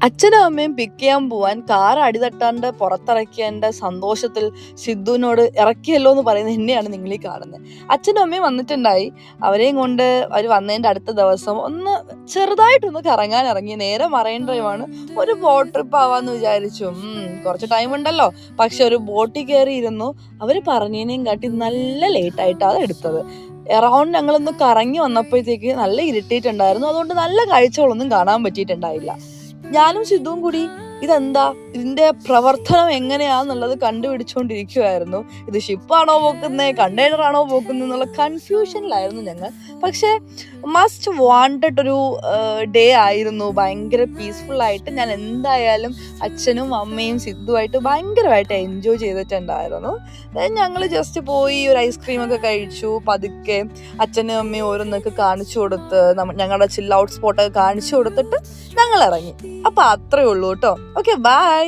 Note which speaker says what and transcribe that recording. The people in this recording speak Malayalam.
Speaker 1: അച്ഛനും അമ്മയും പിക്ക് ചെയ്യാൻ പോവാൻ കാർ അടിതട്ടാണ്ട് പുറത്തിറക്കിയതിൻ്റെ സന്തോഷത്തിൽ സിദ്ധുവിനോട് ഇറക്കിയല്ലോ എന്ന് പറയുന്നത് എന്നെയാണ് നിങ്ങളീ കാണുന്നത്. അച്ഛനും അമ്മയും വന്നിട്ടുണ്ടായി. അവരെയും കൊണ്ട് അവർ വന്നതിൻ്റെ അടുത്ത ദിവസം ഒന്ന് ചെറുതായിട്ടൊന്ന് കറങ്ങാൻ ഇറങ്ങി. നേരെ മറൈൻ ഡ്രൈവാണ്. ഒരു ബോട്ട് ട്രിപ്പ് ആവാന്ന് വിചാരിച്ചു. കുറച്ച് ടൈം ഉണ്ടല്ലോ. പക്ഷെ ഒരു ബോട്ടിൽ കയറിയിരുന്നു. അവർ പറഞ്ഞതിനേയും കാട്ടി നല്ല ലേറ്റായിട്ടാണ് എടുത്തത്. എറൗണ്ട് ഞങ്ങളൊന്ന് കറങ്ങി വന്നപ്പോഴത്തേക്ക് നല്ല ഇറിറ്റേറ്റ് ഉണ്ടായിരുന്നു. അതുകൊണ്ട് നല്ല കാഴ്ചകളൊന്നും കാണാൻ പറ്റിയിട്ടുണ്ടായില്ല. ഞാനും സിദ്ധുവും കൂടി ഇതെന്താ, ഇതിന്റെ പ്രവർത്തനം എങ്ങനെയാന്നുള്ളത് കണ്ടുപിടിച്ചുകൊണ്ടിരിക്കുവായിരുന്നു. ഇത് ഷിപ്പാണോ പോക്കുന്നത്, കണ്ടെയ്നർ ആണോ പോക്കുന്നത് എന്നുള്ള കൺഫ്യൂഷനിലായിരുന്നു ഞങ്ങൾ. പക്ഷെ മസ്റ്റ് വാണ്ടഡ് ഒരു ഡേ ആയിരുന്നു. ഭയങ്കര പീസ്ഫുൾ ആയിട്ട് ഞാൻ എന്തായാലും അച്ഛനും അമ്മയും സിദ്ധുവായിട്ട് ഭയങ്കരമായിട്ട് എൻജോയ് ചെയ്തിട്ടുണ്ടായിരുന്നു. ഞങ്ങൾ ജസ്റ്റ് പോയി ഒരു ഐസ്ക്രീം ഒക്കെ കഴിച്ചു. പതുക്കെ അച്ഛനും അമ്മയും ഓരോന്നൊക്കെ കാണിച്ചു കൊടുത്ത് ഞങ്ങളുടെ ചിൽ ഔട്ട് സ്പോട്ടൊക്കെ കാണിച്ചു കൊടുത്തിട്ട് ഞങ്ങൾ ഇറങ്ങി. അപ്പൊ അത്രേ ഉള്ളൂ കേട്ടോ. Okay, by.